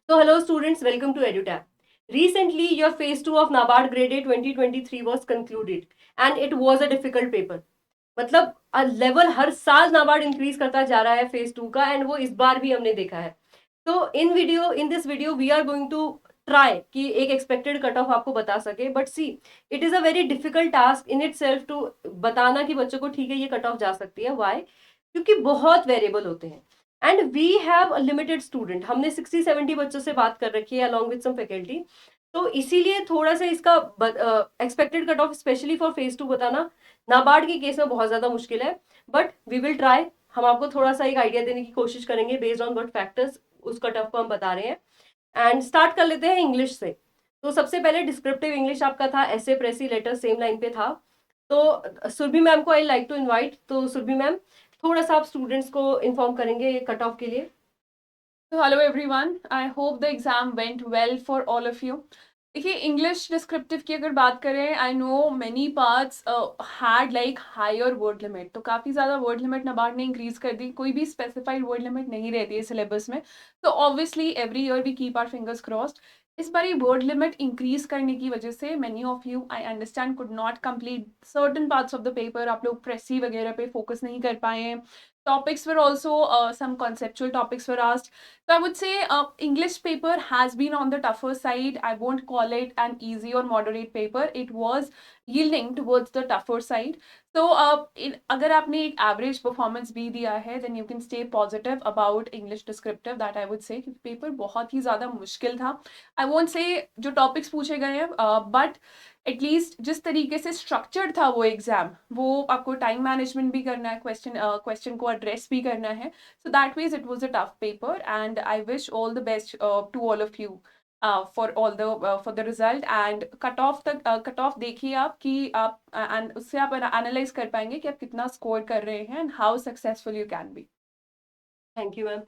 So, hello students, welcome to EduTap. Recently, your phase 2 of NABARD Grade A 2023 was concluded and it was a difficult paper. मतलब level हर साल NABARD increase करता जा रहा है phase 2 का and वो इस बार भी हमने देखा है. तो in this video we are going to try कि एक एक्सपेक्टेड कट ऑफ आपको बता सके. But see, it is a very difficult task in itself to बताना कि बच्चों को ठीक है ये कट ऑफ जा सकती है. वाई? क्योंकि बहुत वेरिएबल होते हैं and we have limited student. हमने 60-70 बच्चों से बात कर रखी है अलॉन्ग विद सम फैकल्टी. तो इसीलिए थोड़ा सा इसका expected cut of specially for phase 2 बताना नाबार्ड के केस में बहुत ज्यादा मुश्किल है. But we will try. हम आपको थोड़ा सा एक आइडिया देने की कोशिश करेंगे बेस्ड ऑन व्हाट फैक्टर्स उस कट ऑफ को हम बता रहे हैं. एंड स्टार्ट कर लेते हैं इंग्लिश से. तो सबसे पहले डिस्क्रिप्टिव इंग्लिश आपका था, ऐसे प्रेसी लेटर सेम लाइन पे था. तो सुरभि मैम को आई लाइक टू इनवाइट. तो सुरभि मैम, थोड़ा सा आप स्टूडेंट्स को इन्फॉर्म करेंगे ये कट ऑफ के लिए. So hello everyone. I hope the exam went well for all of you. देखिए इंग्लिश डिस्क्रिप्टिव की अगर बात करें, I know many parts had like higher word limit. तो काफ़ी ज़्यादा वर्ड लिमिट नाबार्ड ने इंक्रीज कर दी. कोई भी स्पेसिफाइड वर्ड लिमिट नहीं रहती है सिलेबस में. तो obviously every year we keep our fingers crossed. इस बार ये वर्ड लिमिट इंक्रीज करने की वजह से many of you I understand could not complete certain parts of the paper. आप लोग प्रेसी वगैरह पे फोकस नहीं कर पाए हैं. Topics were also some conceptual topics were asked. So I would say English paper has been on the tougher side. I won't call it an easy or moderate paper. It was yielding towards the tougher side. So अगर आपने एक average performance भी दिया है, then you can stay positive about English descriptive. That I would say कि paper बहुत ही ज़्यादा मुश्किल था. I won't say जो topics पूछे गए हैं, but एटलीस्ट जिस तरीके से स्ट्रक्चर्ड था वो एग्जाम, वो आपको टाइम मैनेजमेंट भी करना है, क्वेश्चन को एड्रेस भी करना है. So that means it was a tough paper and I wish all the best to all of you for the result. And cut off देखिए आप कि आप एंड उससे आप एनालाइज कर पाएंगे कि आप कितना स्कोर कर रहे हैं and how successful you can be. Thank you ma'am.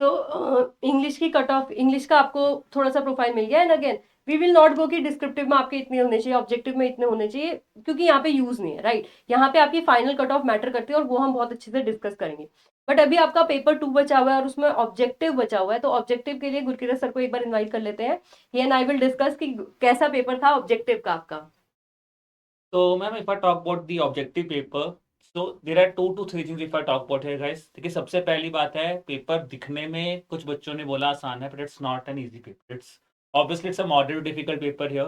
तो इंग्लिश की कट ऑफ, इंग्लिश का आपको थोड़ा सा प्रोफाइल मिल गया. And again we will not go कि डिस्क्रिप्टिव में आपके इतने होने चाहिए, ऑब्जेक्टिव में इतने होने चाहिए, क्योंकि यहाँ पे यूज नहीं है. राइट, यहाँ पे आपकी फाइनल कट ऑफ मैटर करती है और वो हम बहुत अच्छे से डिस्कस करेंगे. बट अभी आपका पेपर 2 बचा हुआ है और उसमें ऑब्जेक्टिव बचा हुआ है. तो ऑब्जेक्टिव के लिए गुरकीरत सर को एक बार इन्वाइट कर लेते हैं. ही एंड आई विल डिस्कस कि कैसा पेपर था ऑब्जेक्टिव का आपका. So, ma'am, if I talk about the objective paper, so there are 2 to 3 things if I talk about here, guys. देखिए सबसे पहली बात है, पेपर दिखने में कुछ बच्चों ने बोला आसान है, but it's not an easy paper. It's a moderate difficult paper here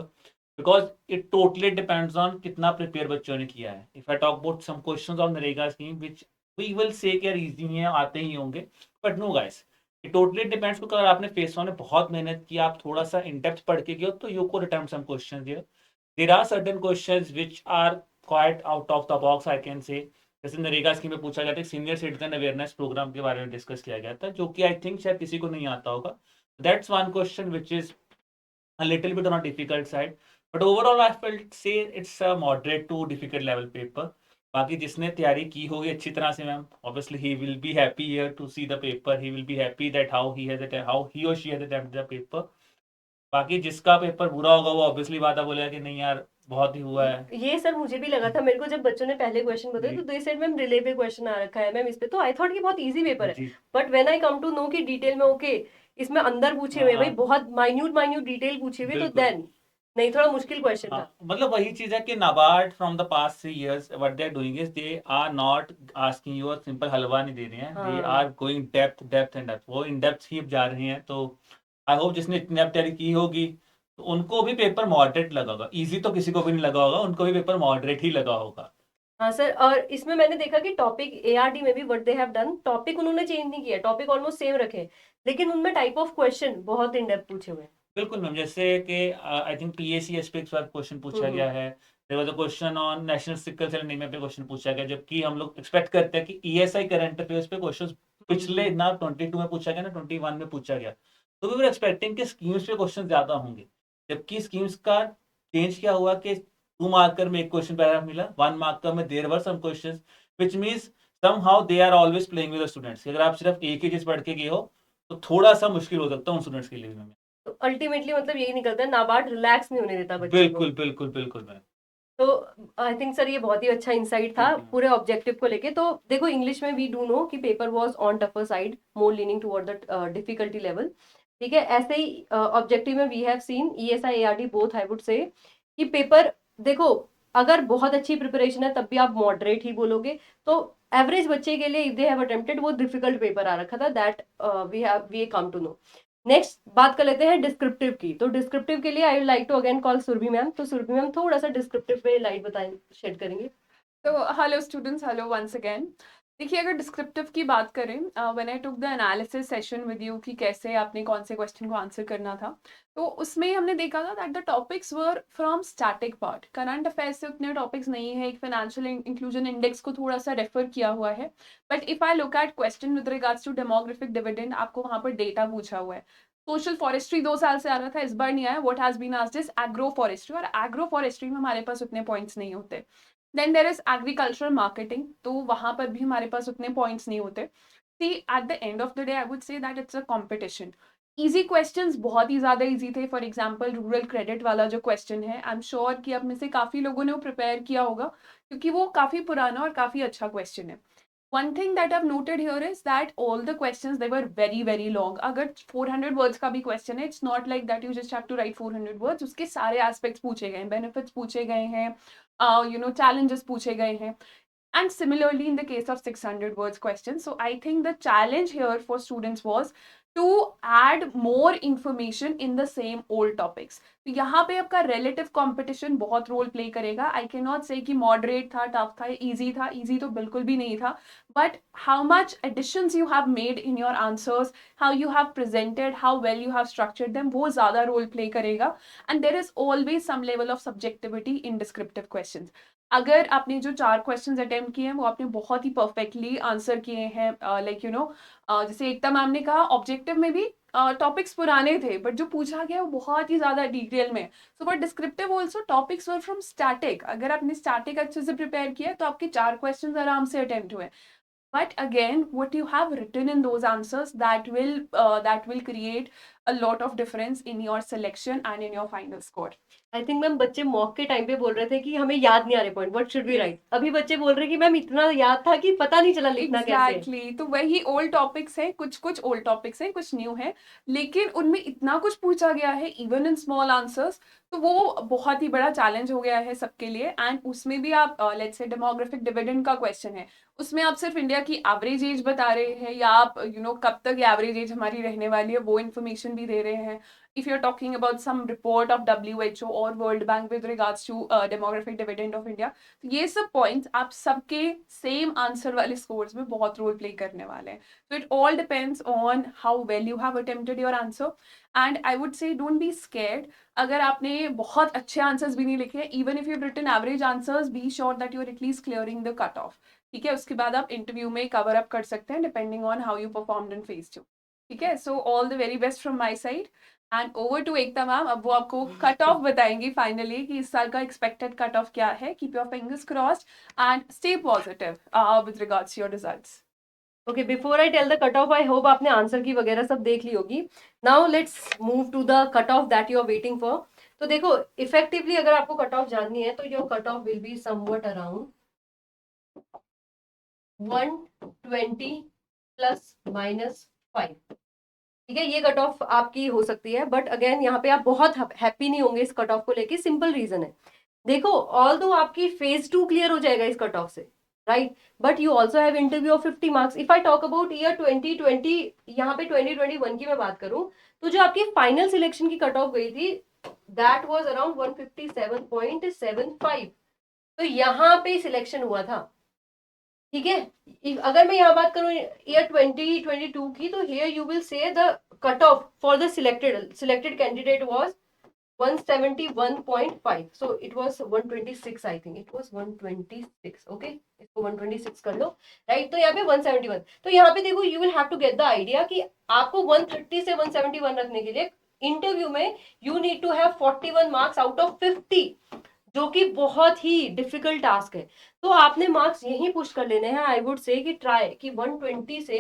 because it totally depends on कितना प्रिपेयर बच्चों ने किया है. If I talk about some questions on NREGA scheme which we will say कि यार easy हैं, आते ही होंगे, but no guys. It totally depends because अगर आपने फेस 1 में बहुत मेहनत की, आप थोड़ा सा इन डेप्थ पढ़ के गए हो, तो you could attempt some questions here. There are certain questions which are quite out of the box, I can say. जैसे नरेगा स्कीम में पूछा गया था, सीनियर सिटीजन अवेयरनेस प्रोग्राम के बारे में डिस्कस किया गया था, जो कि आई थिंक शायद किसी को नहीं आता होगा. That's one question which is a little bit on a difficult side, but overall I felt say it's a moderate to difficult level paper. बाकी जिसने तैयारी की होगी अच्छी तरह से ma'am, obviously he will be happy here to see the paper. He will be happy that how he or she has attempted the paper. बाकी जिसका पेपर बुरा होगा वो ऑब्वियसली बात है, बोलेगा कि नहीं यार बहुत ही हुआ है. ये सर मुझे भी लगा था. मेरे को जब बच्चों ने पहले क्वेश्चन बताए तो दे सेड मैम रिले पे क्वेश्चन आ रखा है मैम इस पे. तो आई थॉट कि बहुत इजी पेपर है. But when I come to know कि डिटेल में ओके इसमें अंदर पूछे हुए भाई, बहुत माइन्यूट डिटेल पूछे हुए, तो देन नहीं, थोड़ा मुश्किल क्वेश्चन था. मतलब वही चीज है कि NABARD from the past 3 years what they are doing is they are not asking you simple हलवा नहीं दे रहे हैं. They are going depth and depth. वो इन डेप्थ ही जा रहे हैं. तो आई होप जिसने इतनी डेप्थ तैयारी की होगी तो उनको भी पेपर मॉडरेट लगा होगा. इजी तो किसी को भी नहीं लगा होगा, उनको भी पेपर मॉडरेट ही लगा होगा. हाँ सर, और इसमें मैंने देखा कि टॉपिक एआरडी में भी what they have done, topic उन्होंने चेंज नहीं किया, टॉपिक ऑलमोस्ट सेम रखे, लेकिन उनमें टाइप ऑफ क्वेश्चन बहुत इन डेप्थ पूछे हुए. बिल्कुल मैम, जैसे कि आई थिंक पीएसी एस्पेक्ट्स पर क्वेश्चन पूछा गया है. There was a question on national sickle cell anaemia पे क्वेश्चन पूछा गया, जबकि हम लोग एक्सपेक्ट करते हैं कि ईएसआई करंट अफेयर्स पे क्वेश्चंस पिछले ना 22 में पूछा गया ना 21 में पूछा गया. तो वी वर एक्सपेक्टिंग कि स्कीम्स पे क्वेश्चन ज्यादा होंगे, जबकि स्कीम्स का चेंज क्या हुआ कि 2 मार्कर में एक क्वेश्चन पैराग्राफ मिला, 1 मार्कर में there were some questions which means somehow they are always playing with the students. अगर आप सिर्फ एक ही चीज पढ़ के गए हो तो थोड़ा सा मुश्किल हो सकता है उन स्टूडेंट्स के लिए भी. तो अल्टीमेटली मतलब यही निकलता है, नाबार्ड रिलैक्स नहीं होने देता बच्चों को. बिल्कुल बिल्कुल बिल्कुल मैम. तो आई थिंक सर ये बहुत ही अच्छा इंसाइट था पूरे ऑब्जेक्टिव को लेके. तो देखो इंग्लिश में वी डू नो कि paper was on tougher side, more leaning toward the difficulty level. ठीक है, ऐसे ही ऑब्जेक्टिव में we have seen ESI ARD both, I would say कि पेपर देखो, अगर बहुत अच्छी प्रिपरेशन है तब भी आप मॉडरेट ही बोलोगे, तो एवरेज बच्चे के लिए इफ दे हैव अटेम्प्टेड वो डिफिकल्ट पेपर आ रखा था, that we come to know. Next बात कर लेते हैं डिस्क्रिप्टिव की। तो डिस्क्रिप्टिव के लिए I would like to again call Surabhi ma'am. तो सुरभि मैम थोड़ा सा डिस्क्रिप्टिव पे लाइट बताएं, शेड करेंगे। तो hello students, hello once again. देखिए, अगर डिस्क्रिप्टिव की बात करें, when I took the analysis session with you कि कैसे आपने कौन से क्वेश्चन को आंसर करना था, तो उसमें हमने देखा था that the topics were from static part. Current affairs से उतने टॉपिक्स नहीं है, एक फाइनेंशियल इंक्लूजन इंडेक्स को थोड़ा सा रेफर किया हुआ है। But if I look at question with regards to demographic dividend, आपको वहाँ पर डेटा पूछा हुआ है। सोशल फॉरेस्ट्री 2 साल से आ रहा था, इस बार नहीं आया। What has been asked is agro forestry, और एग्रो फॉरेस्ट्री में हमारे पास उतने पॉइंट्स नहीं होते। Then there is agricultural marketing, तो वहां पर भी हमारे पास उतने पॉइंट्स नहीं होते। See at the end of the day I would say that it's a competition. Easy questions बहुत ही ज्यादा इजी थे। फॉर एग्जांपल रूरल क्रेडिट वाला जो क्वेश्चन है, आई एम श्योर कि आप में से काफी लोगों ने वो प्रिपेयर किया होगा, क्योंकि वो काफी पुराना और काफी अच्छा क्वेश्चन है। One thing that I've noted here is that all the questions, they were very very long. अगर 400 words का भी question है, it's not like that you just have to write 400 words. उसके सारे aspects पूछे गए हैं, benefits पूछे गए हैं, challenges पूछे गए हैं. And similarly in the case of 600 words question. So I think the challenge here for students was to add more information in the same old topics. तो यहाँ पे आपका relative competition बहुत role play करेगा. I cannot say कि moderate था, tough था, easy तो बिल्कुल भी नहीं था. But how much additions you have made in your answers, how you have presented, how well you have structured them, वो ज़्यादा role play करेगा. And there is always some level of subjectivity in descriptive questions. अगर आपने जो 4 questions attempt किए हैं वो आपने बहुत ही परफेक्टली आंसर किए हैं, लाइक जैसे एकता मैम ने कहा, ऑब्जेक्टिव में भी टॉपिक्स पुराने थे, बट जो पूछा गया वो बहुत ही ज़्यादा डिटेल में। So for descriptive also topics were from static. अगर आपने स्टैटिक अच्छे से प्रिपेयर किया तो आपके 4 क्वेश्चन आराम से अटेम्प्ट हुए। But again, what you have written in those answers, that will create a lot of difference in your selection and in your final score. I think ma'am बच्चे mock के time पे बोल रहे थे कि हमें याद नहीं आ रहे point, what should we write. अभी बच्चे बोल रहे हैं कि मैम इतना याद था कि पता नहीं चला लिखना कैसे है। Exactly. तो वही ओल्ड टॉपिक्स हैं, कुछ ओल्ड टॉपिक्स हैं, कुछ न्यू है, लेकिन उनमें इतना कुछ पूछा गया है इवन इन स्मॉल आंसर्स, तो वो बहुत ही बड़ा चैलेंज हो गया है सबके लिए। एंड उसमें भी आप लेट्स से डेमोग्राफिक डिविडेंड का क्वेश्चन है, उसमें आप सिर्फ इंडिया की एवरेज एज बता रहे हैं, या आप कब तक एवरेज एज हमारी रहने वाली है वो इन्फॉर्मेशन भी दे रहे हैं। If you're talking about some report of WHO or World Bank with regards to demographic dividend of India, तो ये सब पॉइंट्स आप सबके सेम आंसर वाले स्कोर्स में बहुत रोल प्ले करने वाले हैं। So it all depends on how well you have attempted your answer. And I would say don't be scared. अगर आपने बहुत अच्छे आंसर्स भी नहीं लिखे, even if you've written average answers, be sure that you're at least clearing the cutoff. ठीक है, उसके बाद आप इंटरव्यू में कवर अप कर सकते हैं depending on how you performed in phase 2। ठीक है, so all the very best from my side. And over to Ekta ma'am, अब वो आपको कट ऑफ बताएंगी फाइनली कि इस साल का एक्सपेक्टेड कट ऑफ क्या है। Keep your fingers crossed and stay positive with regards your results. Okay, before I tell the cut off, I hope आपने आंसर की वगैरह सब देख ली होगी। Now let's move to the cut off that you are waiting for. तो देखो, effectively अगर आपको कट ऑफ जाननी है तो your cut off will be somewhat around 120 plus minus 5। ठीक है, ये कट ऑफ आपकी हो सकती है, बट अगेन यहाँ पे आप बहुत हैप्पी नहीं होंगे इस कट ऑफ को लेके। सिंपल रीजन है, देखो ऑल दो आपकी फेज 2 क्लियर हो जाएगा इस कट ऑफ से, right, but you also have interview of 50 marks. If I talk about year 2020, यहाँ पे 2021 की मैं बात करूं, तो जो आपकी फाइनल सिलेक्शन की कट ऑफ गई थी दैट वाज अराउंड 157.75। तो यहाँ पे सिलेक्शन हुआ था। ठीक है, अगर मैं यहाँ बात करूँ ईयर 2022 की, तो here you will say the cut of for the selected candidate was 171.5, so it was 126, I think it was 126, okay, इसको 126 कर लो, राइट। तो यहाँ पे 171, तो यहाँ पे देखो you will have to get the idea कि आपको 130 से 171 रखने के लिए इंटरव्यू में you need to have 41 marks out of 50, जो कि बहुत ही डिफिकल्ट टास्क है। तो आपने मार्क्स यहीं पुश कर लेने हैं। आई वुड से कि ट्राई कि 120 से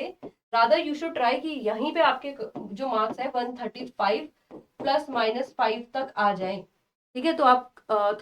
रादर यू शुड ट्राई कि यहीं पे आपके जो मार्क्स है 135 प्लस माइनस 5 तक आ जाएं। ठीक है, तो आप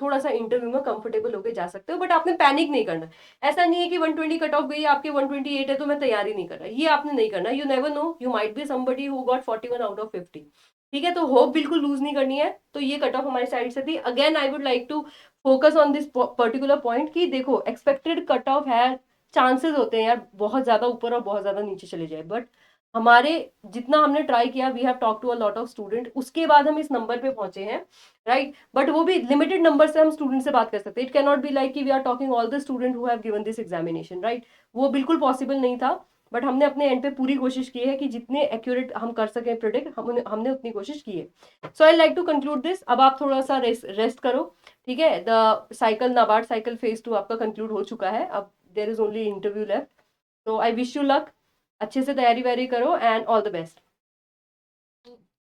थोड़ा सा इंटरव्यू में कंफर्टेबल होके जा सकते हो, बट आपने पैनिक नहीं करना। ऐसा नहीं है कि 120 कट ऑफ गई, आपके 128 है तो मैं तैयारी नहीं कर रहा, ये आपने नहीं करना। You never know, you might be somebody who got 41 out of 50। ठीक है, तो होप बिल्कुल लूज नहीं करनी है। तो ये कट ऑफ हमारी साइड से थी। Again I would like to focus on this particular point कि देखो एक्सपेक्टेड कट ऑफ है, चांसेस होते हैं यार बहुत ज्यादा ऊपर और बहुत ज्यादा नीचे चले जाए, बट हमारे जितना हमने ट्राई किया, we have talk to a lot of student, उसके बाद हम इस नंबर पे पहुंचे हैं, राइट। बट वो भी लिमिटेड नंबर से हम स्टूडेंट से बात कर सकते हैं। It can not be like कि we are talking all the student who have given this examination, right. वो बिल्कुल पॉसिबल नहीं था, बट हमने अपने एंड पे पूरी कोशिश की है कि जितने एक्यूरेट हम कर सकें प्रिडिक्ट, हमने उतनी कोशिश की है। So I like to conclude this. अब आप थोड़ा सा रेस्ट करो, ठीक है। The cycle, NABARD cycle phase 2 आपका कंक्लूड हो चुका है, अब there is only interview left. तो आई विश यू लक, अच्छे से तैयारी वैयारी करो एंड ऑल द बेस्ट।